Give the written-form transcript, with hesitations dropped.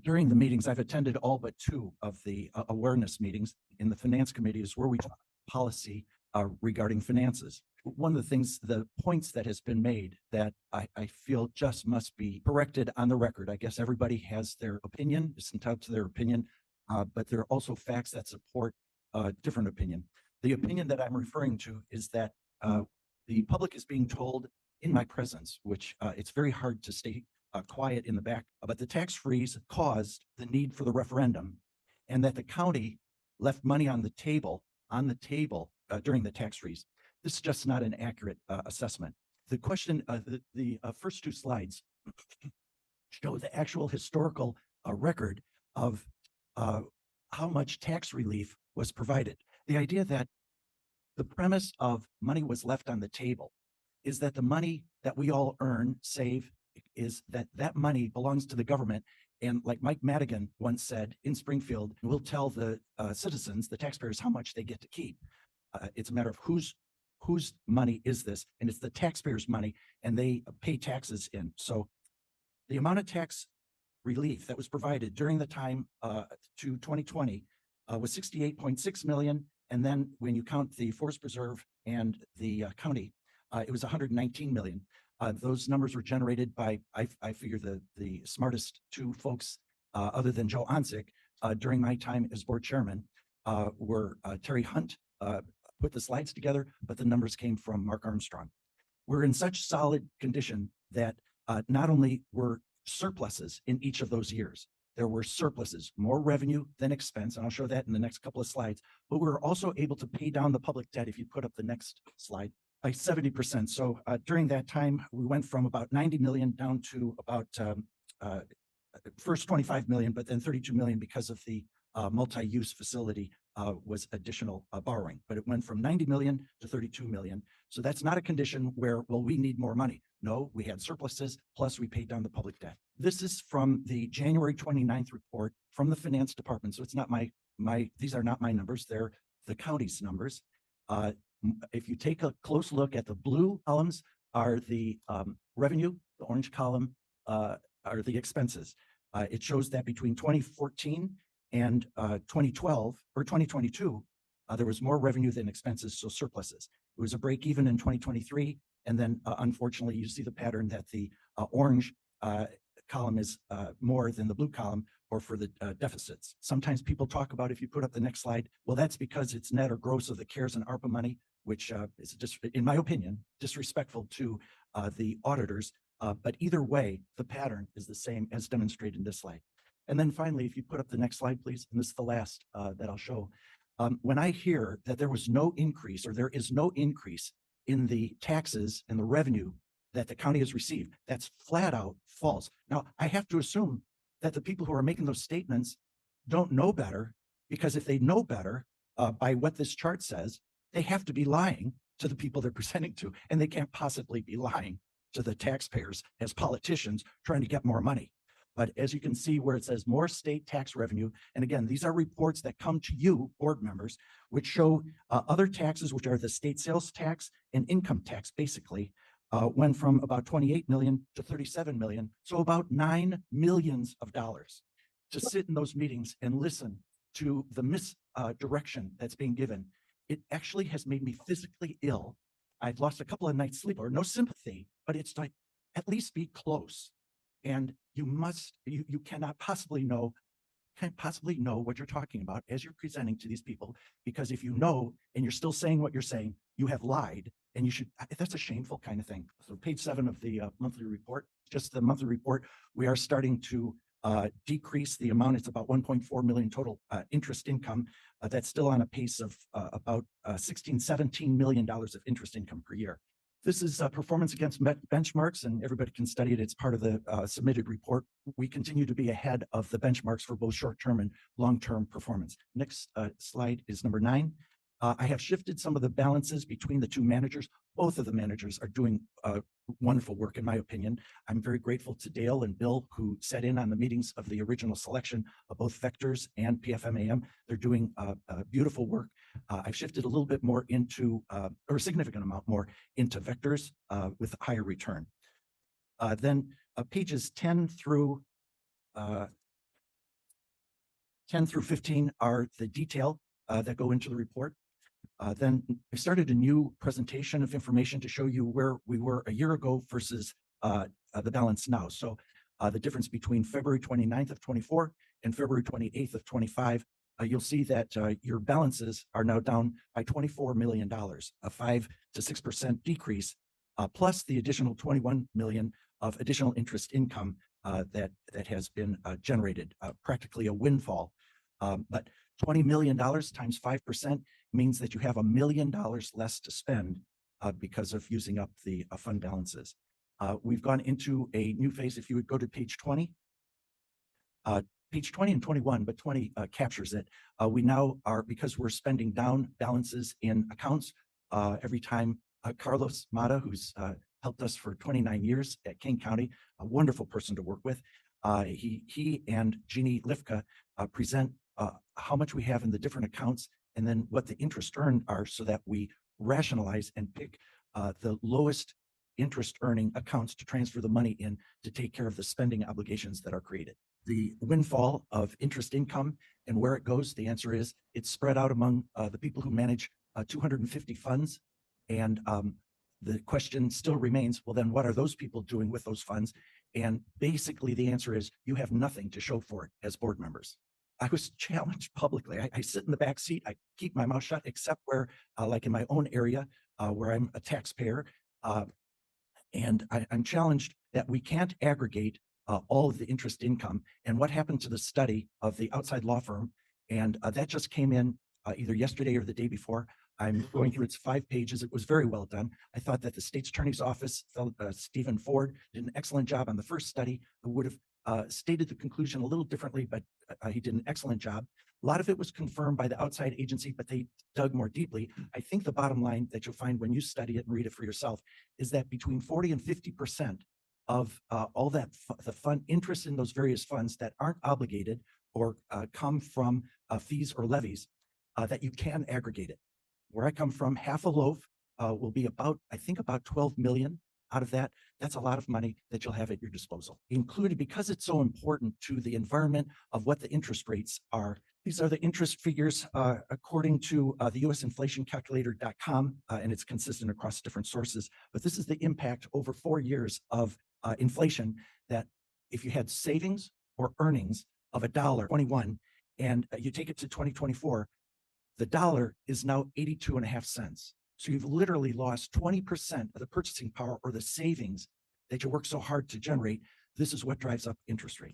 during the meetings, I've attended all but two of the awareness meetings in the finance committee is where we talk policy regarding finances. One of the things, the points that has been made that I feel just must be corrected on the record. I guess everybody has their opinion, is entitled to their opinion, but there are also facts that support different opinion. The opinion that I'm referring to is that the public is being told in my presence, which it's very hard to stay quiet in the back, but the tax freeze caused the need for the referendum, and that the county left money on the table during the tax freeze. This is just not an accurate assessment. The question, the first two slides show the actual historical record of how much tax relief was provided. The idea that the premise of money was left on the table is that the money that we all earn, save, is that money belongs to the government. And like Mike Madigan once said in Springfield, we'll tell the citizens, the taxpayers, how much they get to keep. It's a matter of whose money is this, and it's the taxpayers' money, and they pay taxes in. So the amount of tax relief that was provided during the time to 2020 was 68.6 million. And then when you count the forest preserve and the county, it was 119 million. Those numbers were generated by, I figure, the smartest two folks other than Joe Onsick during my time as board chairman were Terry Hunt, put the slides together, but the numbers came from Mark Armstrong. We're in such solid condition that not only were surpluses in each of those years, there were surpluses, more revenue than expense, and I'll show that in the next couple of slides, but we were also able to pay down the public debt, if you put up the next slide, by 70%. So during that time, we went from about 90 million down to about first 25 million, but then 32 million because of the multi-use facility was additional borrowing, but it went from 90 million to 32 million. So that's not a condition where, well, we need more money. No, we had surpluses, plus we paid down the public debt. This is from the January 29th report from the finance department. So it's not these are not my numbers, they're the county's numbers. If you take a close look at the blue columns are the revenue, the orange column are the expenses. It shows that between 2014 and 2012 or 2022, there was more revenue than expenses, so surpluses. It was a break even in 2023. And then unfortunately, you see the pattern that the orange column is more than the blue column, or for the deficits. Sometimes people talk about, if you put up the next slide, well, that's because it's net or gross of the CARES and ARPA money, which is just, in my opinion, disrespectful to the auditors. But either way, the pattern is the same as demonstrated in this slide. And then finally, if you put up the next slide, please, and this is the last that I'll show. When I hear that there was no increase, or there is no increase in the taxes and the revenue that the county has received, that's flat out false. Now, I have to assume that the people who are making those statements don't know better, because if they know better by what this chart says, they have to be lying to the people they're presenting to, and they can't possibly be lying to the taxpayers as politicians trying to get more money. But as you can see where it says more state tax revenue, and again, these are reports that come to you, board members, which show other taxes, which are the state sales tax and income tax, basically, went from about 28 million to 37 million. So about $9 million to sit in those meetings and listen to the misdirection that's being given. It actually has made me physically ill. I've lost a couple of nights sleep, or no sympathy, but it's like, at least be close. And you cannot possibly know what you're talking about as you're presenting to these people, because if you know and you're still saying what you're saying, you have lied, and that's a shameful kind of thing. So page 7 of the monthly report, just the monthly report, we are starting to decrease the amount. It's about 1.4 million total interest income. That's still on a pace of about $17 million of interest income per year. This is performance against benchmarks, and everybody can study it. It's part of the submitted report. We continue to be ahead of the benchmarks for both short-term and long-term performance. Next slide is number 9. I have shifted some of the balances between the two managers. Both of the managers are doing wonderful work, in my opinion. I'm very grateful to Dale and Bill, who sat in on the meetings of the original selection of both Vectors and PFMAM. They're doing beautiful work. I've shifted a little bit more into, or a significant amount more into Vectors with higher return. Then pages 10 through 10 through 15 are the detail that go into the report. Then I started a new presentation of information to show you where we were a year ago versus the balance now. So the difference between February 29th of 24 and February 28th of 25, you'll see that your balances are now down by $24 million, a 5 to 6% decrease, plus the additional 21 million of additional interest income that has been generated, practically a windfall. But $20 million times 5% means that you have $1 million less to spend because of using up the fund balances. We've gone into a new phase. If you would go to page 20, page 20 and 21, but 20 captures it. We now are, because we're spending down balances in accounts every time Carlos Mata, who's helped us for 29 years at Kane County, a wonderful person to work with. He and Jeannie Lifka present how much we have in the different accounts and then what the interest earned are, so that we rationalize and pick the lowest interest earning accounts to transfer the money in to take care of the spending obligations that are created. The windfall of interest income and where it goes, the answer is it's spread out among the people who manage 250 funds. And the question still remains, well, then what are those people doing with those funds? And basically the answer is you have nothing to show for it as board members. I was challenged publicly. I sit in the back seat. I keep my mouth shut, except where, like in my own area, where I'm a taxpayer. And I'm challenged that we can't aggregate all of the interest income. And what happened to the study of the outside law firm? And that just came in either yesterday or the day before. I'm going through its 5 pages. It was very well done. I thought that the state's attorney's office, Stephen Ford, did an excellent job on the first study. Who would have stated the conclusion a little differently, but he did an excellent job. A lot of it was confirmed by the outside agency, but they dug more deeply. I think the bottom line that you'll find when you study it and read it for yourself is that between 40 and 50% of all that the fund interest in those various funds that aren't obligated or come from fees or levies, that you can aggregate it. Where I come from, half a loaf will be about, I think, about 12 million out of that. That's a lot of money that you'll have at your disposal, included because it's so important to the environment of what the interest rates are. These are the interest figures according to the usinflationcalculator.com, and it's consistent across different sources. But this is the impact over 4 years of inflation, that if you had savings or earnings of $1.21 and you take it to 2024, the dollar is now 82.5 cents. So you've literally lost 20% of the purchasing power or the savings that you work so hard to generate. This is what drives up interest rate.